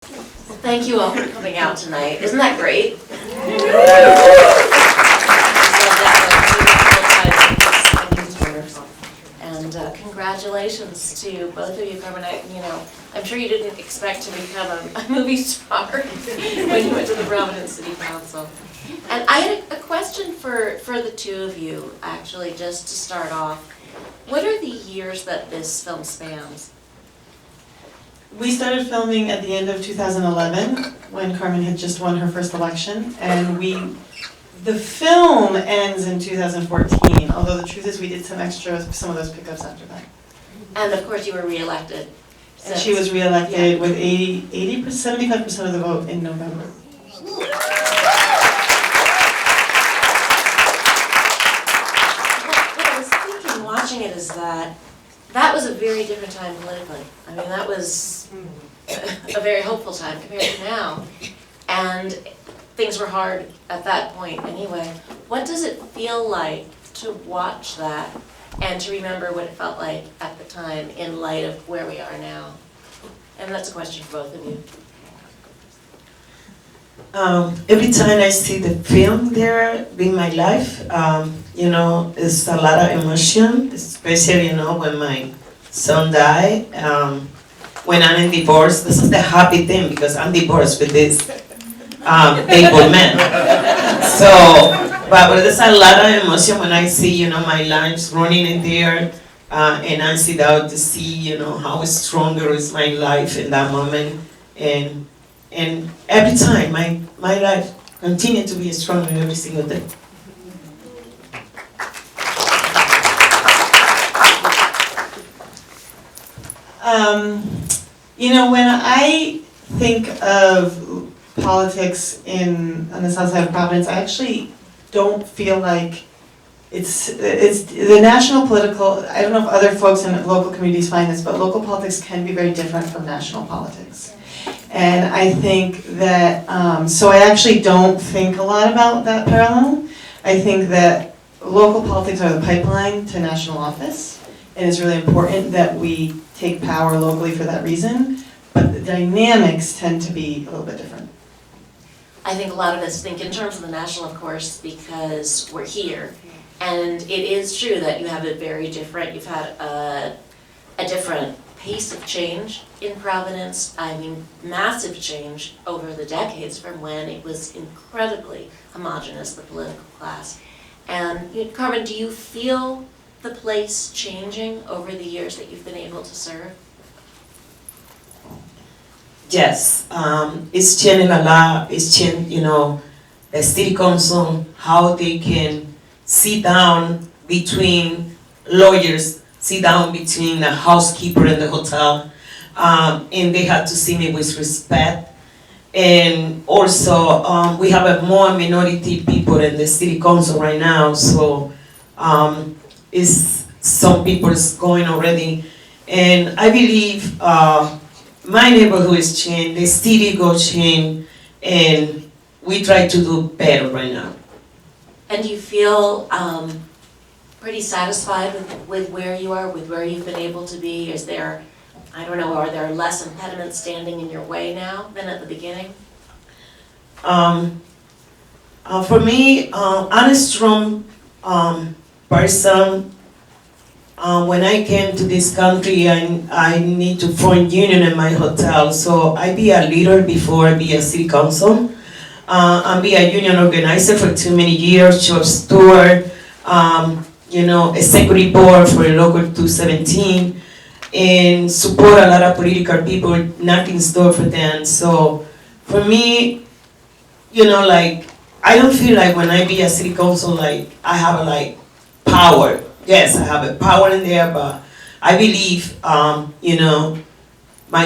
Thank you all for coming out tonight. Isn't that great? And congratulations to both of you, Carmen. I'm sure you didn't expect to become a movie star when you went to the Providence City Council. And I had a question for the two of you, actually, just to start off. What are the years that this film spans? We started filming at the end of 2011 when Carmen had just won her first election, and the film ends in 2014, although the truth is we did some of those pickups after that. And of course you were reelected. And she was reelected with 75% of the vote in November. What I was thinking watching it is that was a very different time politically. I mean, that was a very hopeful time compared to now. And things were hard at that point anyway. What does it feel like to watch that and to remember what it felt like at the time in light of where we are now? And that's a question for both of you. Every time I see the film there in my life, it's a lot of emotion, especially, when my son died, when I'm in divorce. This is the happy thing because I'm divorced with this able man. But there's a lot of emotion when I see, my life running in there, and I sit out to see, how stronger is my life in that moment. And every time, my life continued to be stronger every single day. When I think of politics on the south side of Providence, I actually don't feel like it's the national political. I don't know if other folks in local communities find this, but local politics can be very different from national politics. And I think that, so I actually don't think a lot about that parallel. I think that local politics are the pipeline to national office, and it's really important that we take power locally for that reason, but the dynamics tend to be a little bit different. I think a lot of us think in terms of the national, of course, because we're here. And it is true that you have it very different. You've had a different pace of change in Providence. I mean, massive change over the decades from when it was incredibly homogenous, the political class. And Carmen, do you feel the place changing over the years that you've been able to serve? Yes, it's changing a lot. It's changed, the city council, how they can sit down between lawyers, sit down between the housekeeper and the hotel, and they have to see me with respect. And also, we have a more minority people in the city council right now, so some people is going already. And I believe my neighborhood is changed, the city go change, and we try to do better right now. And do you feel pretty satisfied with where you are, with where you've been able to be? Is there, I don't know, are there less impediments standing in your way now than at the beginning? For me, I'm a strong person. When I came to this country, I need to form union in my hotel. So I be a leader before I be a city council. I be a union organizer for too many years, shop steward, executive board for local 217, and support a lot of political people, nothing in store for them. So for me, I don't feel like when I be a city council, I have power. Yes, I have a power in there, but I believe, my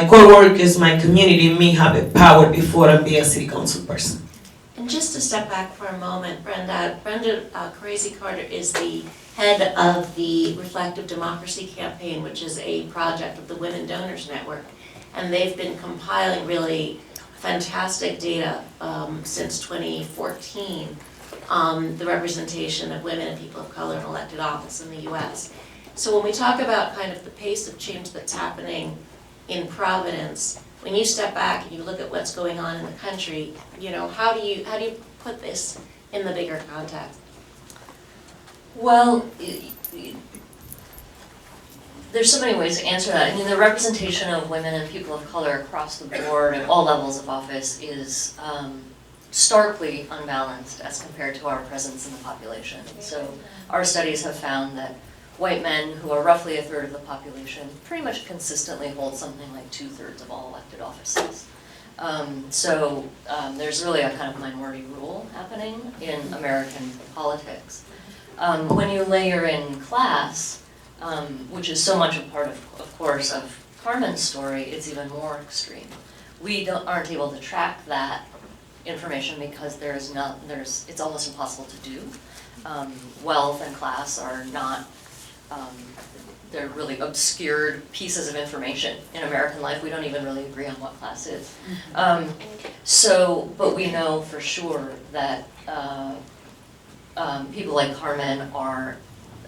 co-workers, my community, me have a power before I be a city council person. And just to step back for a moment, Brenda Crazy Carter is the head of the Reflective Democracy Campaign, which is a project of the Women Donors Network. And they've been compiling really fantastic data since 2014 on the representation of women and people of color in elected office in the US. So when we talk about kind of the pace of change that's happening in Providence, when you step back and you look at what's going on in the country, you know, how do you put this in the bigger context? Well, there's so many ways to answer that. I mean, the representation of women and people of color across the board at all levels of office is starkly unbalanced as compared to our presence in the population. So our studies have found that white men, who are roughly a third of the population, pretty much consistently hold something like 2/3 of all elected offices. There's really a kind of minority rule happening in American politics. When you layer in class, which is so much a part of course, of Carmen's story, it's even more extreme. We aren't able to track that information because it's almost impossible to do. Wealth and class are not, they're really obscured pieces of information in American life. We don't even really agree on what class is. But we know for sure that people like Carmen are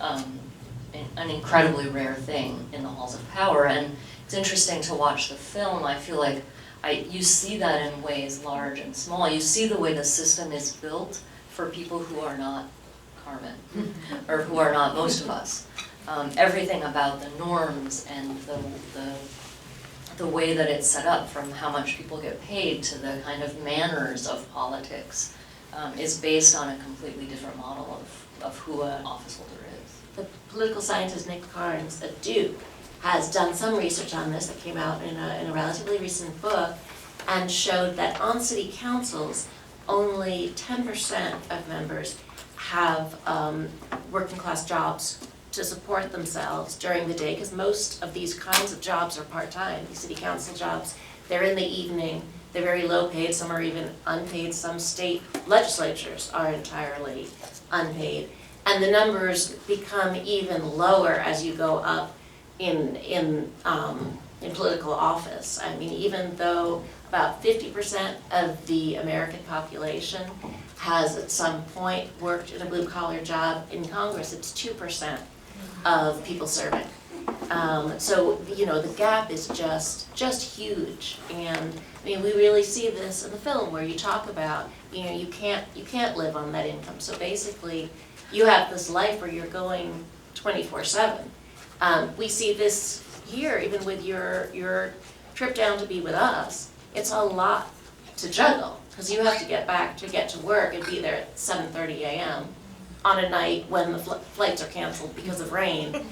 an incredibly rare thing in the halls of power. And it's interesting to watch the film. I feel like you see that in ways large and small. You see the way the system is built for people who are not Carmen, or who are not most of us. Everything about the norms and the way that it's set up, from how much people get paid to the kind of manners of politics, is based on a completely different model of who an office holder is. The political scientist Nick Carnes at Duke has done some research on this that came out in a relatively recent book, and showed that on city councils, only 10% of members have working class jobs to support themselves during the day, because most of these kinds of jobs are part-time. These city council jobs, they're in the evening, they're very low paid, some are even unpaid, some state legislatures are entirely unpaid. And the numbers become even lower as you go up in political office. I mean, even though about 50% of the American population has at some point worked in a blue-collar job, in Congress it's 2% of people serving. So, you know, the gap is just huge. And I mean, we really see this in the film where you talk about, you know, you can't live on that income. So basically, you have this life where you're going 24/7. We see this here, even with your trip down to be with us. It's a lot to juggle, because you have to get back to get to work and be there at 7:30 a.m. on a night when the flights are canceled because of rain.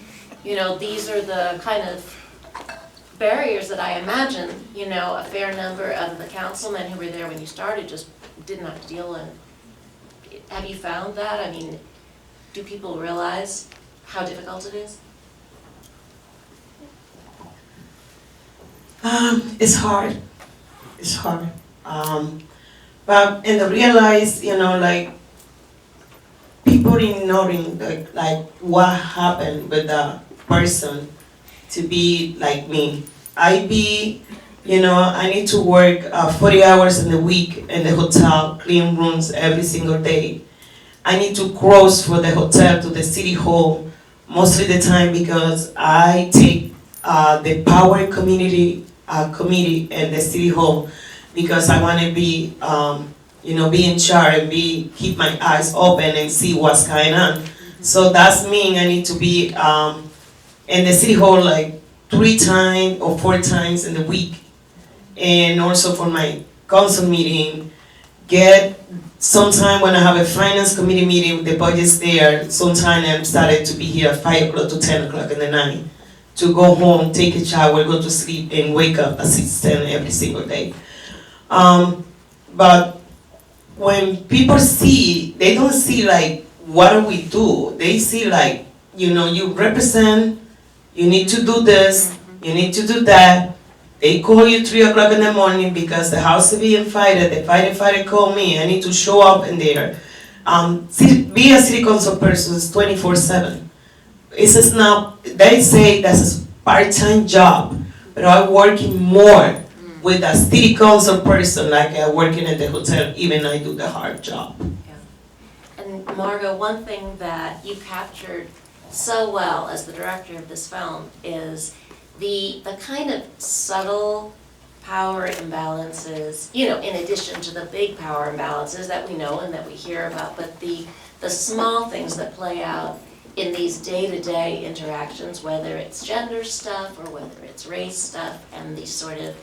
You know, these are the kind of barriers that I imagine, you know, a fair number of the councilmen who were there when you started just didn't have to deal with. Have you found that? I mean, do people realize how difficult it is? It's hard. It's hard. But and I realize, you know, like people ignoring like what happened with the person to be like me. I need to work 40 hours in the week in the hotel, clean rooms every single day. I need to cross from the hotel to the city hall most of the time because I take the power committee in the city hall because I want to be, be in charge and keep my eyes open and see what's going on. So that's mean I need to be in the city hall like 3 times or 4 times in the week, and also for my council meeting. Get sometime when I have a finance committee meeting, the budget's there. Sometime I'm started to be here at 5 o'clock to 10 o'clock in the night to go home, take a shower, go to sleep, and wake up at 6:10 every single day. But when people see, they don't see like what do we do. They see like, you represent, you need to do this, you need to do that. They call you 3 o'clock in the morning because the house is being fired. The firefighter called me. I need to show up in there. Be a city council person is 24/7. It's just not. They say that's a part-time job, but I'm working more with a city council person like I'm working at the hotel. Even I do the hard job. Yeah. And Margot, one thing that you captured so well as the director of this film is the kind of subtle power imbalances, you know, in addition to the big power imbalances that we know and that we hear about, but the small things that play out in these day-to-day interactions, whether it's gender stuff or whether it's race stuff, and the sort of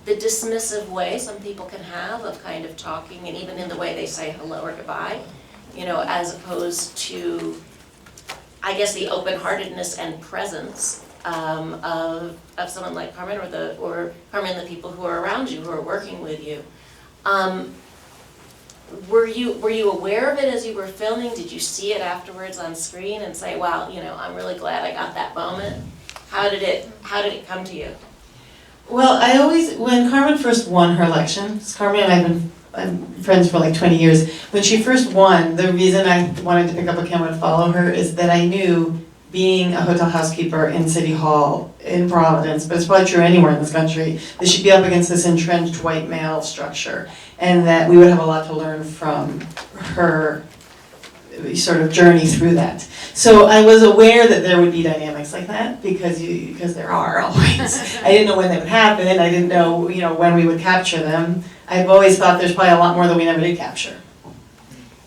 the dismissive way some people can have of kind of talking, and even in the way they say hello or goodbye, you know, as opposed to, I guess, the open-heartedness and presence of someone like Carmen or Carmen, the people who are around you, who are working with you. Were you aware of it as you were filming? Did you see it afterwards on screen and say, wow, you know, I'm really glad I got that moment? How did it come to you? Well, I always, when Carmen first won her election, 'cause Carmen and I have been friends for like 20 years, when she first won, the reason I wanted to pick up a camera and follow her is that I knew, being a hotel housekeeper in City Hall in Providence, but it's probably true anywhere in this country, that she'd be up against this entrenched white male structure, and that we would have a lot to learn from her sort of journey through that. So I was aware that there would be dynamics like that, because there are always. I didn't know when they would happen, I didn't know, you know, when we would capture them. I've always thought there's probably a lot more that we never did capture.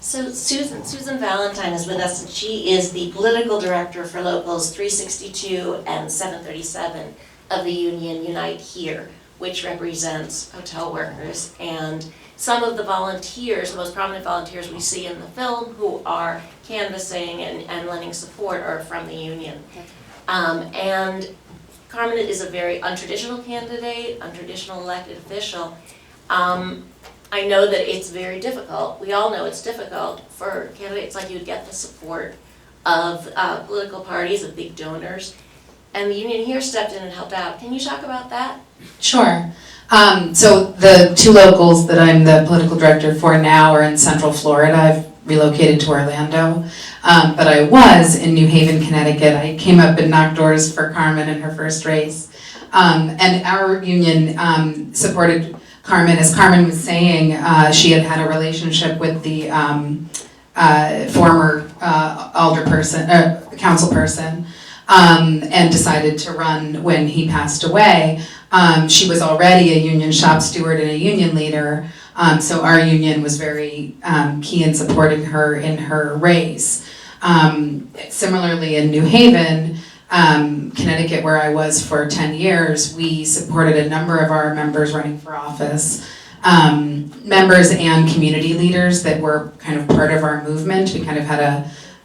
So Susan Valentine is with us, and she is the political director for Locals 362 and 737 of the union Unite Here, which represents hotel workers. And some of the volunteers, the most prominent volunteers we see in the film who are canvassing and lending support are from the union. And Carmen is a very untraditional candidate, untraditional elected official. I know that it's very difficult, we all know it's difficult for candidates like you to get the support of political parties, of big donors, and the union here stepped in and helped out. Can you talk about that? Sure. So the two locals that I'm the political director for now are in Central Florida. I've relocated to Orlando, but I was in New Haven, Connecticut. I came up and knocked doors for Carmen in her first race, and our union supported Carmen. As Carmen was saying, she had had a relationship with the former councilperson, and decided to run when he passed away. She was already a union shop steward and a union leader, so our union was very key in supporting her in her race. Similarly in New Haven, Connecticut, where I was for 10 years, we supported a number of our members running for office, members and community leaders that were kind of part of our movement. We kind of had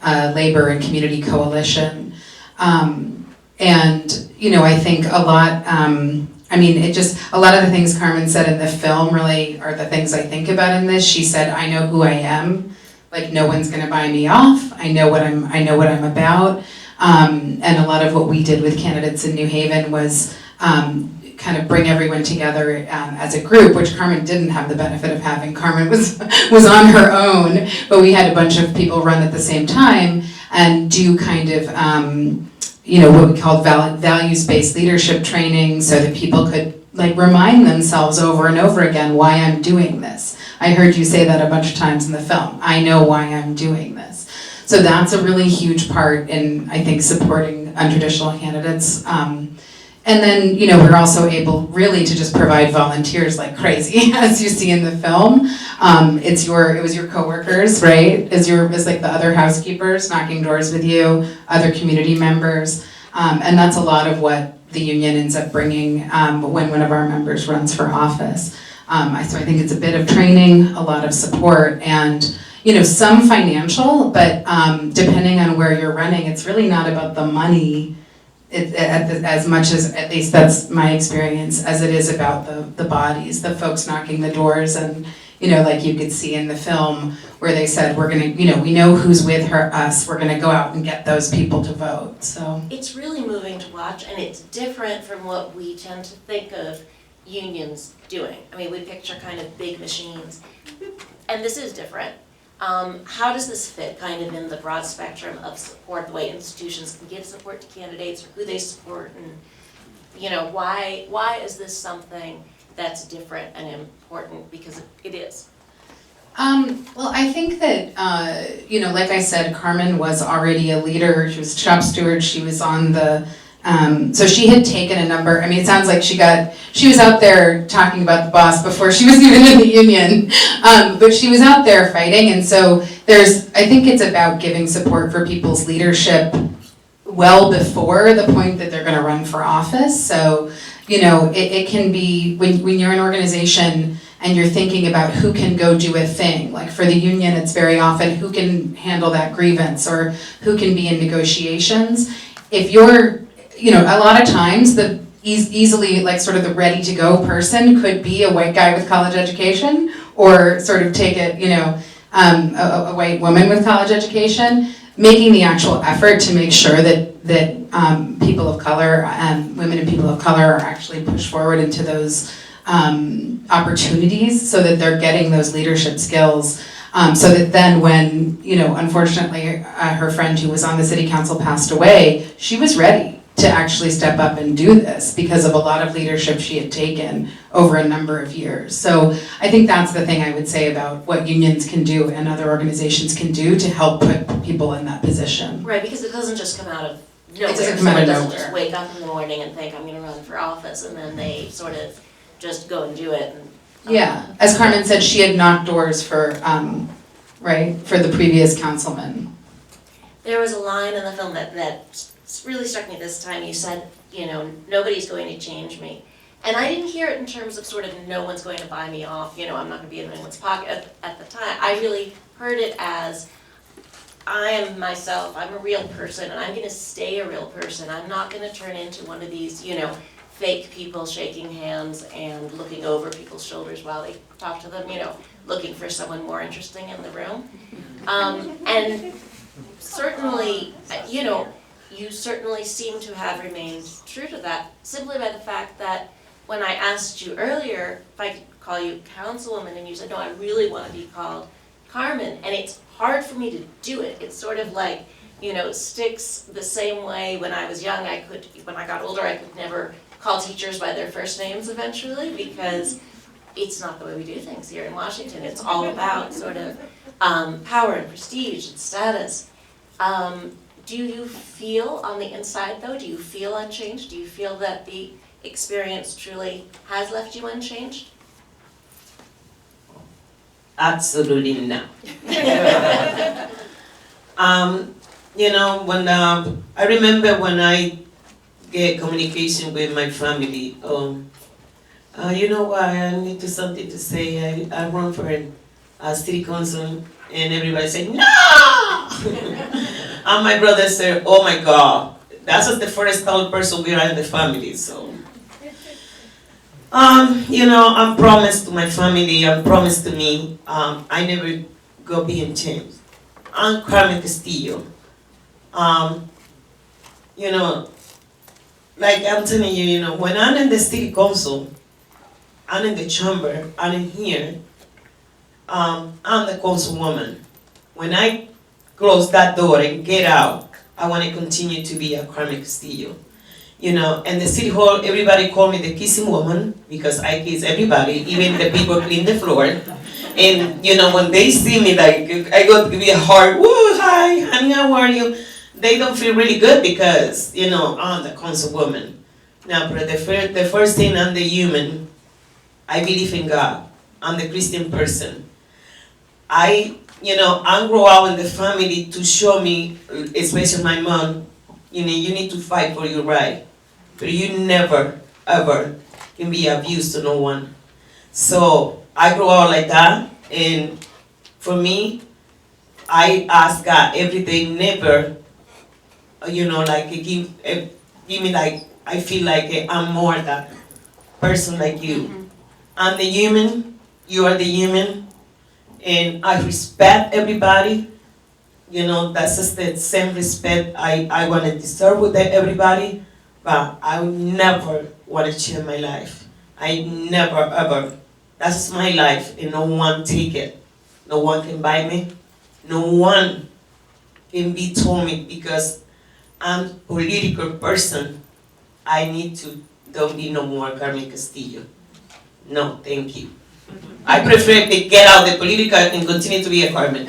a labor and community coalition. And, you know, I think a lot, a lot of the things Carmen said in the film really are the things I think about in this. She said, I know who I am, like no one's gonna buy me off. I know what I'm about. And a lot of what we did with candidates in New Haven was kind of bring everyone together as a group, which Carmen didn't have the benefit of having. Carmen was on her own, but we had a bunch of people run at the same time and do kind of, what we called values-based leadership training, so that people could like remind themselves over and over again why I'm doing this. I heard you say that a bunch of times in the film. I know why I'm doing this. So that's a really huge part in, I think, supporting untraditional candidates. And then, we're also able really to just provide volunteers like crazy, as you see in the film. It was your coworkers, right? It's like the other housekeepers knocking doors with you, other community members. And that's a lot of what the union ends up bringing when one of our members runs for office. So I think it's a bit of training, a lot of support, and some financial, but depending on where you're running, it's really not about the money as much as, at least that's my experience, as it is about the bodies, the folks knocking the doors. And like you could see in the film where they said, we're gonna, we know who's with us, we're gonna go out and get those people to vote. So it's really moving to watch, and it's different from what we tend to think of unions doing. I mean, we picture kind of big machines, and this is different. How does this fit kind of in the broad spectrum of support, the way institutions can give support to candidates, or who they support, and why is this something that's different and important? Because it is. Well, I think that, like I said, Carmen was already a leader. She was shop steward. She was on the, So she had taken a number, I mean, it sounds like she was out there talking about the boss before she was even in the union. But she was out there fighting, and so I think it's about giving support for people's leadership well before the point that they're gonna run for office. So, it can be, when you're an organization and you're thinking about who can go do a thing, like for the union, it's very often who can handle that grievance or who can be in negotiations. If you're, a lot of times the easily, like sort of the ready-to-go person could be a white guy with college education, or sort of take it, a white woman with college education, making the actual effort to make sure that people of color, women and people of color are actually pushed forward into those opportunities, so that they're getting those leadership skills. So that then when, unfortunately, her friend who was on the city council passed away, she was ready to actually step up and do this because of a lot of leadership she had taken over a number of years. So I think that's the thing I would say about what unions can do and other organizations can do to help put people in that position. Right, because it doesn't just come out of nowhere. It doesn't come out of Someone doesn't nowhere. just wake up in the morning and think, I'm gonna run for office, and then they sort of just go and do it. And, Yeah, as Carmen said, she had knocked doors for, for the previous councilman. There was a line in the film that really struck me this time. You said, nobody's going to change me. And I didn't hear it in terms of sort of no one's going to buy me off, I'm not gonna be in anyone's pocket at the time. I really heard it as, I am myself, I'm a real person, and I'm gonna stay a real person. I'm not gonna turn into one of these, fake people shaking hands and looking over people's shoulders while they talk to them, looking for someone more interesting in the room. And certainly, you certainly seem to have remained true to that, simply by the fact that when I asked you earlier if I could call you Councilwoman, and you said, no, I really want to be called Carmen, and it's hard for me to do it. It's sort of like, sticks the same way when I was young. When I got older, I could never call teachers by their first names eventually, because it's not the way we do things here in Washington. It's all about sort of power and prestige and status. Do you feel on the inside though, do you feel unchanged? Do you feel that the experience truly has left you unchanged? Absolutely not. When I remember when I get communication with my family, you know what, I need to something to say. I run for a city council, and everybody said no. And my brother said, oh my God, that's the first tall person we are in the family. So, I'm promised to my family, I'm promised to me, I never go being changed. I'm Carmen Castillo. Like I'm telling you, when I'm in the city council, I'm in the chamber, I'm in here, I'm the councilwoman. When I close that door and get out, I want to continue to be a Carmen Castillo. And the city hall, everybody call me the kissing woman because I kiss everybody, even the people clean the floor. And when they see me, like I go to give you a hug, woo, hi, honey, how are you? They don't feel really good because, I'm the councilwoman. Now, but the first thing, I'm the human. I believe in God. I'm the Christian person. I grew up in the family to show me, especially my mom, you need to fight for your right. But you never, ever can be abused to no one. So I grew up like that, and for me, I ask God every day, never, like give me like, I feel like I'm more that person like you. Mm-hmm. I'm the human, you are the human, and I respect everybody. That's just the same respect I want to deserve with everybody, but I would never want to change my life. I never, ever. That's my life, and no one take it. No one can buy me. No one can be told me because I'm a political person. I need to, don't be no more Carmen Castillo. No, thank you. I prefer to get out the political and continue to be a Carmen.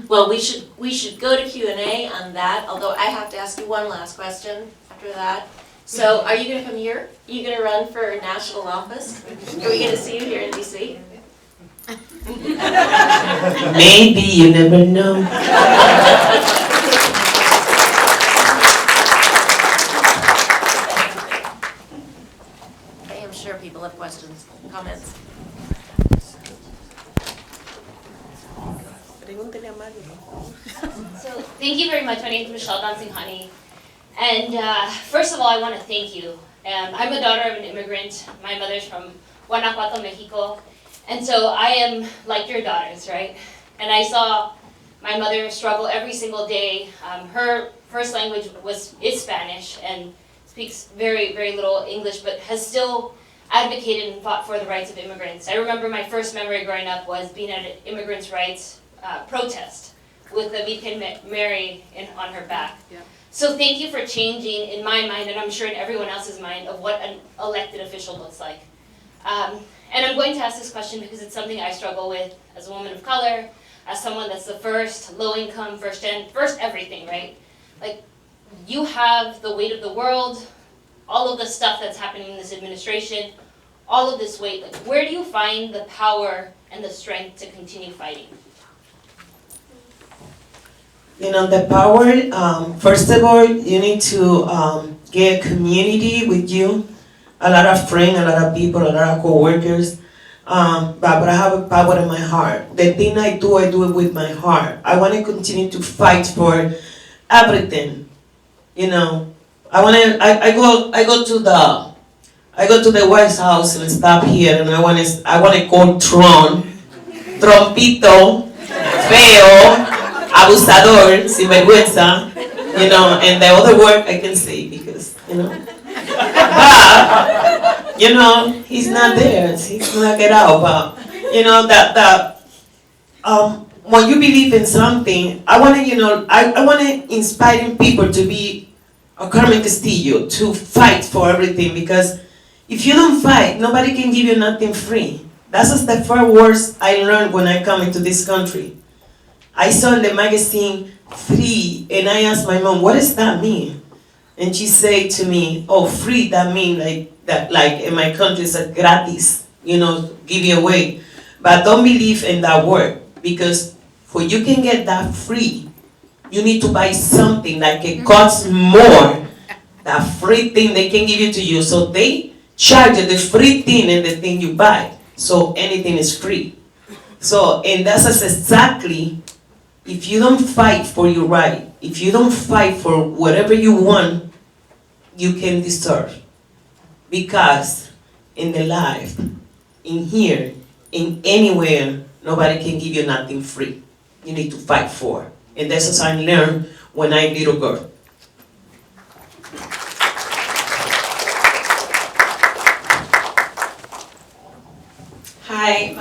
Well, we should go to Q&A on that, although I have to ask you one last question after that. So are you gonna come here? Are you gonna run for national office? Are we gonna see you here in DC? Maybe, you never know. I am sure people have questions, comments. So thank you very much. My name is Michelle Dancing Honey. And first of all, I want to thank you. I'm a daughter of an immigrant. My mother's from Guanajuato, Mexico. And so I am like your daughters, right? And I saw my mother struggle every single day. Her first language is Spanish and speaks very, very little English, but has still advocated and fought for the rights of immigrants. I remember my first memory growing up was being at an immigrants' rights protest with the Virgen Mary on her back. Yeah. So thank you for changing in my mind, and I'm sure in everyone else's mind, of what an elected official looks like. And I'm going to ask this question because it's something I struggle with as a woman of color, as someone that's the first low income, first everything, right? Like, you have the weight of the world, all of the stuff that's happening in this administration, all of this weight. Like, where do you find the power and the strength to continue fighting? You know, the power, first of all, you need to get a community with you, a lot of friends, a lot of people, a lot of co-workers. But I have a power in my heart. The thing I do it with my heart. I want to continue to fight for everything. You know, I go to the White House and stop here, and I want to call Trompito, Feo, Abusador, Sinvergüenza, you know, and the other word I can say because, you know. But, you know, he's not there. He's gonna get out. But, you know, when you believe in something, I want to, you know, I want to inspire people to be a Carmen Castillo, to fight for everything. Because if you don't fight, nobody can give you nothing free. That's just the first words I learned when I come into this country. I saw in the magazine free, and I asked my mom, what does that mean? And she said to me, oh, free, that means like in my country it's a gratis, you know, give you away. But don't believe in that word, because for you can get that free, you need to buy something like it costs more. That free thing they can give it to you. So they charge you the free thing and the thing you buy. So anything is free. So, and that's exactly, if you don't fight for your right, if you don't fight for whatever you want, you can deserve. Because in the life, in here, in anywhere, nobody can give you nothing free. You need to fight for. And that's what I learned when I was a little girl. Hi,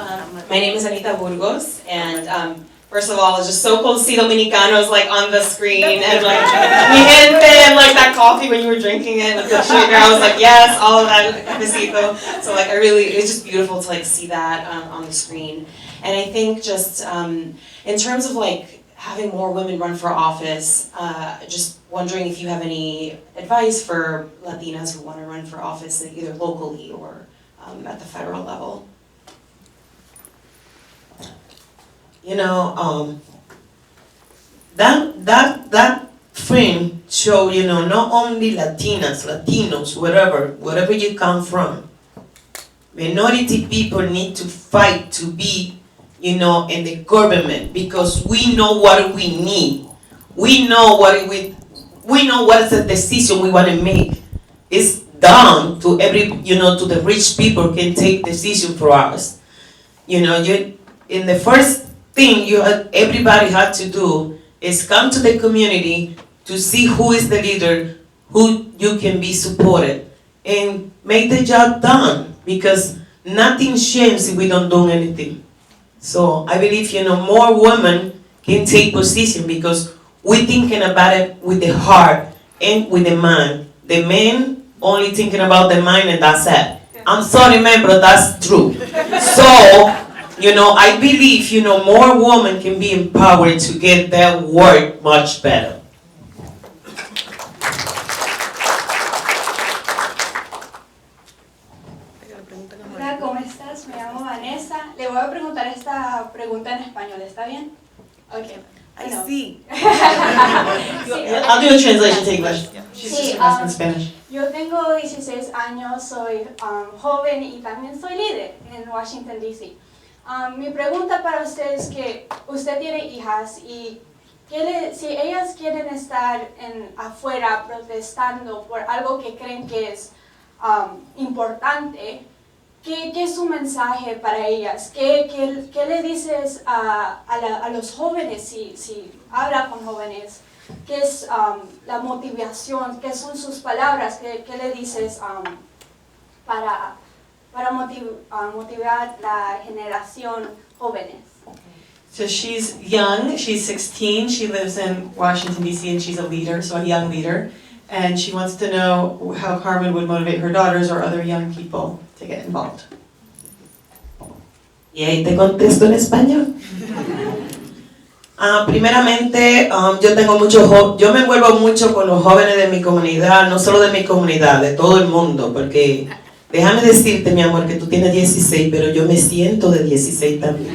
my name is Anita Burgos, and first of all, it's just so cool to see Dominicanos like on the screen, and like mi gente, and like that coffee when you were drinking it with the sugar. I was like, yes, all of that besito. So like, it's just beautiful to like see that on the screen. And I think just in terms of like having more women run for office, just wondering if you have any advice for Latinas who want to run for office either locally or at the federal level. You know, that film show, you know, not only Latinas, Latinos, wherever you come from, minority people need to fight to be, you know, in the government, because we know what we need. We know what is the decision we want to make. It's down to to the rich people can take decision for us. You know, in the first thing everybody had to do is come to the community to see who is the leader, who you can be supported, and make the job done, because nothing changes if we don't do anything. So I believe, you know, more women can take position, because we're thinking about it with the heart and with the mind. The men only thinking about the mind, and that's it. I'm sorry, man, but that's true. So I believe, more women can be empowered to get their work much better. Hola, ¿cómo estás? Me llamo Vanessa. Le voy a preguntar esta pregunta en español, ¿está bien? Ok. Bueno. see. I'll do a translation to English. She's just Sí, gonna ask in Spanish. Yo tengo 16 años, soy joven y también soy líder en Washington, D.C. Mi pregunta para usted es que usted tiene hijas y si ellas quieren estar afuera protestando por algo que creen que es importante, ¿qué es su mensaje para ellas? ¿Qué le dices a los jóvenes si habla con jóvenes? ¿Qué es la motivación? ¿Qué son sus palabras? ¿Qué le dices para motivar la generación jóvenes? So she's young, she's 16, she lives in Washington DC and she's a leader, so a young leader. And she wants to know how Carmen would motivate her daughters or other young people to get involved. Y ahí te contesto en español. Primeramente, yo me envuelvo mucho con los jóvenes de mi comunidad, no solo de mi comunidad, de todo el mundo, porque déjame decirte, mi amor, que tú tienes 16, pero yo me siento de 16 también.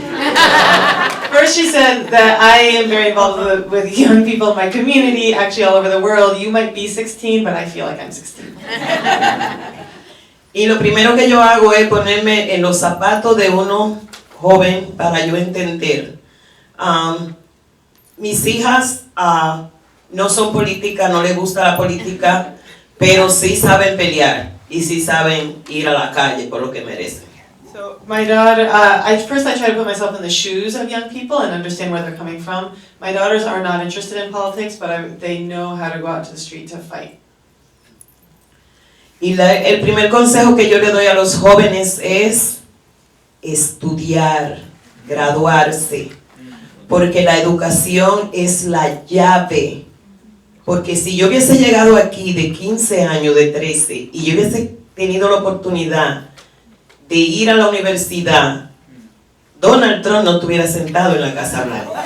First she said that I am very involved with young people in my community, actually all over the world. You might be 16, but I feel like I'm 16. Y lo primero que yo hago es ponerme en los zapatos de uno joven para yo entender. Mis hijas no son políticas, no les gusta la política, pero sí saben pelear y sí saben ir a la calle por lo que merecen. So my daughter, first I try to put myself in the shoes of young people and understand where they're coming from. My daughters are not interested in politics, but they know how to go out to the street to fight. Y el primer consejo que yo le doy a los jóvenes es estudiar, graduarse, porque la educación es la llave. Porque si yo hubiese llegado aquí de 15 años, de 13, y yo hubiese tenido la oportunidad de ir a la universidad, Donald Trump no estuviera sentado en la Casa Blanca.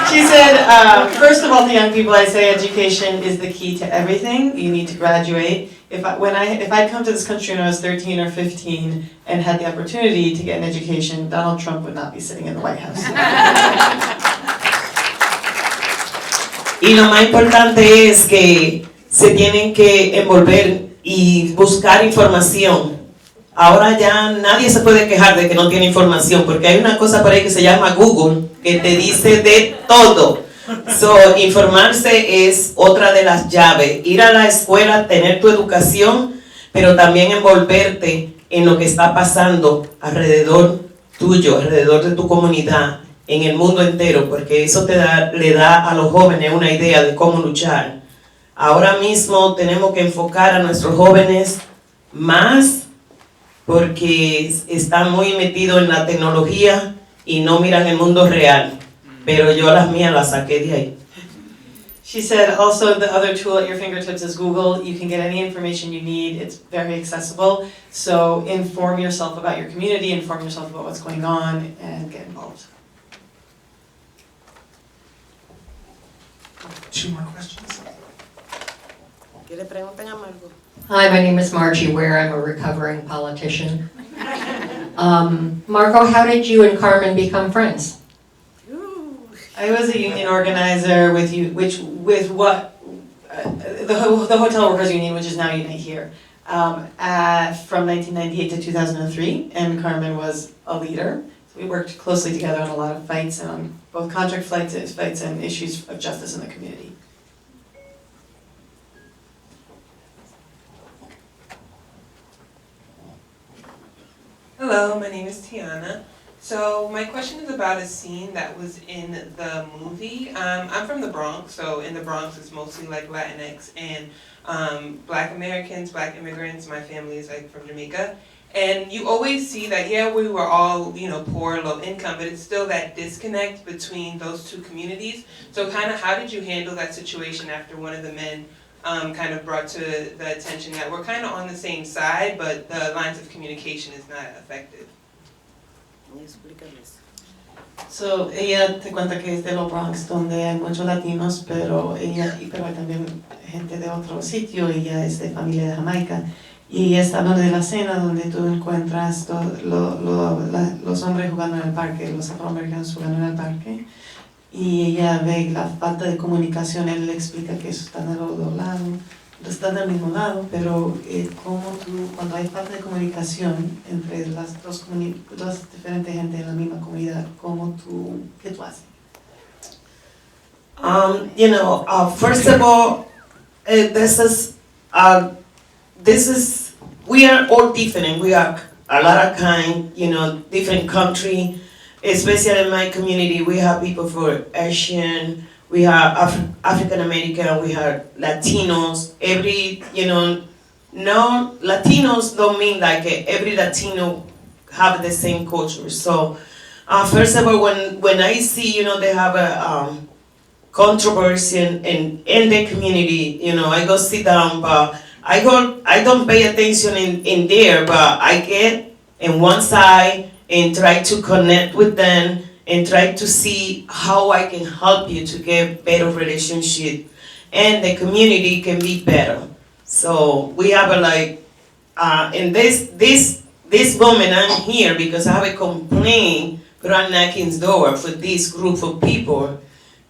She said, first of all, to young people, I say education is the key to everything. You need to graduate. If I'd come to this country when I was 13 or 15 and had the opportunity to get an education, Donald Trump would not be sitting in the White House. Y lo más importante es que se tienen que envolver y buscar información. Ahora ya nadie se puede quejar de que no tiene información, porque hay una cosa por ahí que se llama Google, que te dice de todo. Informarse es otra de las llaves. Ir a la escuela, tener tu educación, pero también envolverte en lo que está pasando alrededor tuyo, alrededor de tu comunidad, en el mundo entero, porque eso le da a los jóvenes una idea de cómo luchar. Ahora mismo tenemos que enfocar a nuestros jóvenes más, porque están muy metidos en la tecnología y no miran el mundo real. Pero yo a las mías las saqué de ahí. She said also the other tool at your fingertips is Google. You can get any information you need. It's very accessible. So inform yourself about your community, inform yourself about what's going on, and get involved. 2 more questions. ¿Qué le preguntan a Margot? Hi, my name is Margie Ware. I'm a recovering politician. Margot, how did you and Carmen become friends? I was a union organizer with the Hotel Workers Union, which is now Unite Here, from 1998 to 2003, and Carmen was a leader. So we worked closely together on a lot of fights, and on both contract fights and issues of justice in the community. Hello, my name is Tiana. So my question is about a scene that was in the movie. I'm from the Bronx, so in the Bronx it's mostly like Latinx and Black Americans, Black immigrants. My family is like from Jamaica. And you always see that, yeah, we were all, poor, low income, but it's still that disconnect between those two communities. So kind of how did you handle that situation after one of the men kind of brought to the attention that we're kind of on the same side, but the lines of communication is not effective? So, ella te cuenta que es de los Bronx, donde hay muchos latinos, pero pero hay también gente de otro sitio. Ella es de familia de Jamaica. Y ella está hablando de la cena donde tú encuentras los hombres jugando en el parque, los afroamericanos jugando en el parque. Y ella ve la falta de comunicación. Él le explica que eso está de los dos lados, están del mismo lado, pero como tú, cuando hay falta de comunicación entre las dos diferentes gente en la misma comunidad, ¿qué tú haces? First of all, we are all different. We are a lot of kind, different country. Especially in my community, we have people for Asian, we have African American, we have Latinos. No, Latinos don't mean like every Latino have the same culture. So, first of all, when I see, they have a controversy in the community, I go sit down, but I don't pay attention in there, but I get in one side and try to connect with them and try to see how I can help you to get better relationship and the community can be better. So we have in this moment I'm here because I have a complaint, but I'm knocking door for this group of people.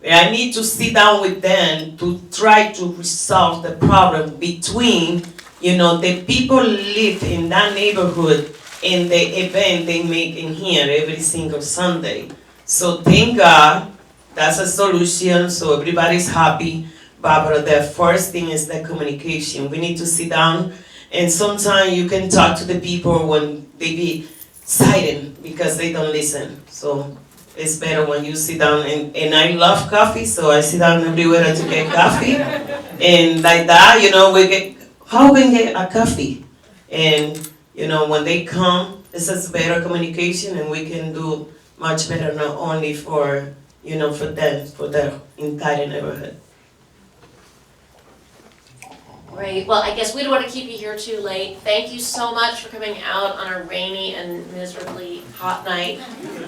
I need to sit down with them to try to resolve the problem between, the people live in that neighborhood and the event they make in here every single Sunday. So thank God that's a solution, so everybody's happy. But the first thing is the communication. We need to sit down, and sometimes you can talk to the people when they be silent because they don't listen. So it's better when you sit down, and I love coffee, so I sit down everywhere to get coffee. And like that, how we get a coffee? And when they come, this is better communication, and we can do much better not only for for them, for their entire neighborhood. Great, well, I guess we don't want to keep you here too late. Thank you so much for coming out on a rainy and miserably hot night.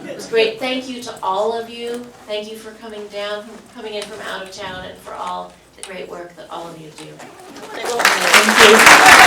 It was great. Thank you to all of you. Thank you for coming in from out of town, and for all the great work that all of you do. Thank you.